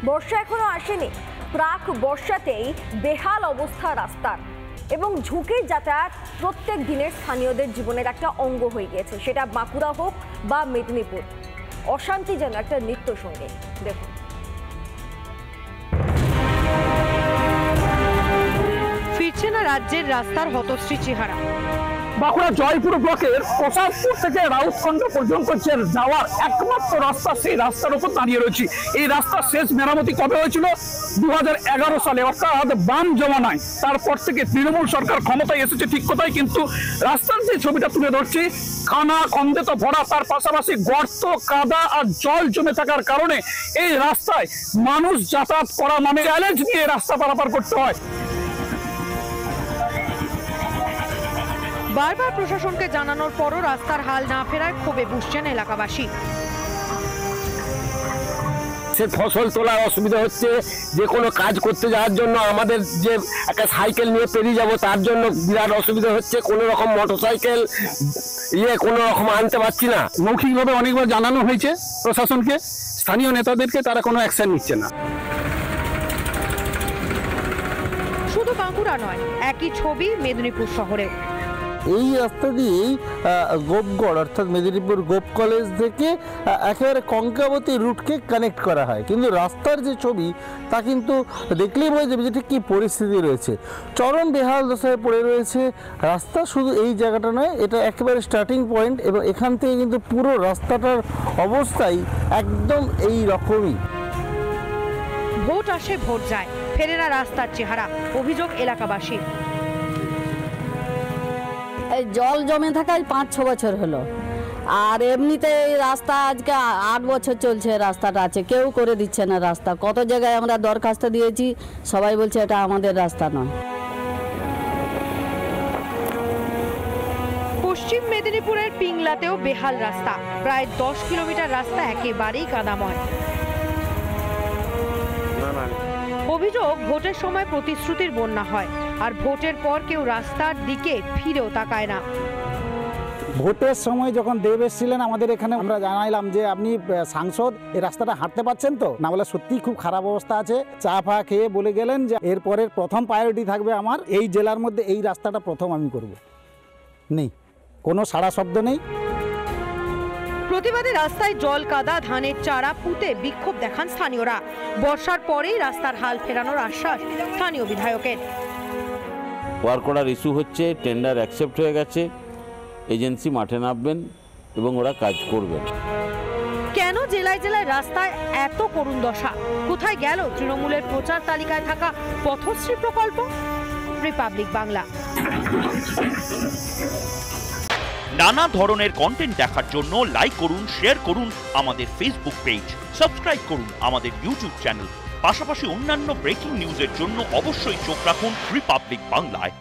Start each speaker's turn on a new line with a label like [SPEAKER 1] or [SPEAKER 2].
[SPEAKER 1] বর্ষা এখনো আসেনি, প্রাক বর্ষাতেই বেহাল অবস্থা রাস্তার এবং ঝুঁকে যাতায়াত প্রত্যেক দিনের স্থানীয়দের জীবনের একটা অঙ্গ হয়ে গিয়েছে। সেটা বাঁকুড়া হোক বা মেদিনীপুর, অশান্তি যেন একটা নিত্য সঙ্গী। দেখুন,
[SPEAKER 2] ফিরছে না রাজ্যের রাস্তার হতশ্রী চেহারা।
[SPEAKER 3] বাঁকুড়া জয়পুর ব্লকের প্রসাদপুর থেকে রাউতখন্ড পর্যন্ত যে যাওয়ার একমাত্র রাস্তা, সেই রাস্তার উপর দাঁড়িয়ে রয়েছি। এই রাস্তার শেষ মেরামতি কবে হয়েছিল? 2011 সালে, অর্থাৎ বাম জমানায়। তারপর থেকে তৃণমূল সরকার ক্ষমতায় এসেছে ঠিক কথাই, কিন্তু রাস্তার যে ছবিটা তুলে ধরছি, খানা খন্দে তো ভরা, তার পাশাপাশি গর্ত, কাদা আর জল জমে থাকার কারণে এই রাস্তায় মানুষ যাতায়াত করা মানে চ্যালেঞ্জ নিয়ে রাস্তা পারাপার করতে হয়।
[SPEAKER 2] বারবার প্রশাসনকে জানানোর পরও রাস্তার হাল না ফেরায় ক্ষোভে বুঝছেন এলাকাবাসী।
[SPEAKER 4] সে ফসল তোলার অসুবিধা হচ্ছে, যে কোনো কাজ করতে যাওয়ার জন্য আমাদের যে একটা সাইকেল নিয়ে পেরিয়ে যাব তার জন্য বিরাট অসুবিধা হচ্ছে। কোনো রকম মোটরসাইকেল কোনো রকম আনতে পারছি না।
[SPEAKER 3] মৌখিকভাবে অনেকবার জানানো হয়েছে প্রশাসনকে, স্থানীয় নেতাদেরকে, তারা কোনো অ্যাকশন নিচ্ছে না।
[SPEAKER 2] শুধু বাঁকুড়া নয়, একই ছবি মেদিনীপুর শহরে।
[SPEAKER 5] এই রাস্তা দিয়েই গোপগড় অর্থাৎ মেদিনীপুর গোপ কলেজ থেকে একেবারে কঙ্কাবতী রুটকে কানেক্ট করা হয়, কিন্তু রাস্তার যে ছবি তা কিন্তু দেখলেই বোঝা যাবে যে ঠিক কী পরিস্থিতি রয়েছে। চরম বেহাল দশায় পড়ে রয়েছে রাস্তা। শুধু এই জায়গাটা নয়, এটা একেবারে স্টার্টিং পয়েন্ট, এবং এখান থেকে কিন্তু পুরো রাস্তাটার অবস্থাই একদম এই রকমই।
[SPEAKER 2] ভোট আসে ভোট যায়, ফেরে না রাস্তার চেহারা, অভিযোগ এলাকাবাসী।
[SPEAKER 6] এই জল জমে থাকায় 5-6 বছর হলো, আর এমনিতে এই রাস্তা আজকে 8 বছর চলছে রাস্তাটা আছে, কেউ করে দিচ্ছে না রাস্তা। কত জায়গায় আমরা দরখাস্ত দিয়েছি, সবাই বলছে এটা আমাদের রাস্তা নয়।
[SPEAKER 2] পশ্চিম মেদিনীপুরের পিংলাতেও বেহাল রাস্তা, প্রায় 10 কিলোমিটার রাস্তা একেবারেই কাদাময়। অভিযোগ, ভোটের সময় প্রতিশ্রুতির বন্যা হয়, আর ভোটের পর কেউ রাস্তার দিকে ফিরেও তাকায় না।
[SPEAKER 7] ভোটের সময় যখন দেব এসেছিলেন আমাদের এখানে, আমরা জানাইলাম যে আপনি সাংসদ, এই রাস্তাটা হাঁটতে পারছেন তো? না বলে সত্যিই খুব খারাপ অবস্থা আছে। চা ফা খেয়ে বলে গেলেন যে এরপরের প্রথম প্রায়োরিটি থাকবে আমার এই জেলার মধ্যে এই রাস্তাটা প্রথম আমি করব। নেই, কোনো সাড়া শব্দ নেই।
[SPEAKER 2] প্রতিবাদী রাস্তায় জল, কাদা, ধানের চারা পুঁতে বিক্ষোভ দেখান স্থানীয়রা। বর্ষার পরেই রাস্তার হাল ফেরানোর আশ্বাস স্থানীয় বিধায়কের।
[SPEAKER 8] ওয়ার্ক অর্ডার ইস্যু হচ্ছে, টেন্ডার অ্যাকসেপ্ট হয়ে গেছে, এজেন্সি মাঠে নামবেন এবং ওরা কাজ করবেন।
[SPEAKER 2] কেন জেলায় জেলায় রাস্তায় এত করুণ দশা? কোথায় গেল তৃণমূলের প্রচার তালিকায় থাকা পথশ্রী প্রকল্প? রিপাবলিক বাংলা।
[SPEAKER 9] নানা ধরনের কন্টেন্ট দেখার জন্য লাইক করুন, শেয়ার করুন আমাদের ফেসবুক পেজ, সাবস্ক্রাইব করুন আমাদের ইউটিউব চ্যানেল। পাশাপাশি অন্যান্য ব্রেকিং নিউজের জন্য অবশ্যই চোখ রাখুন রিপাবলিক বাংলায়।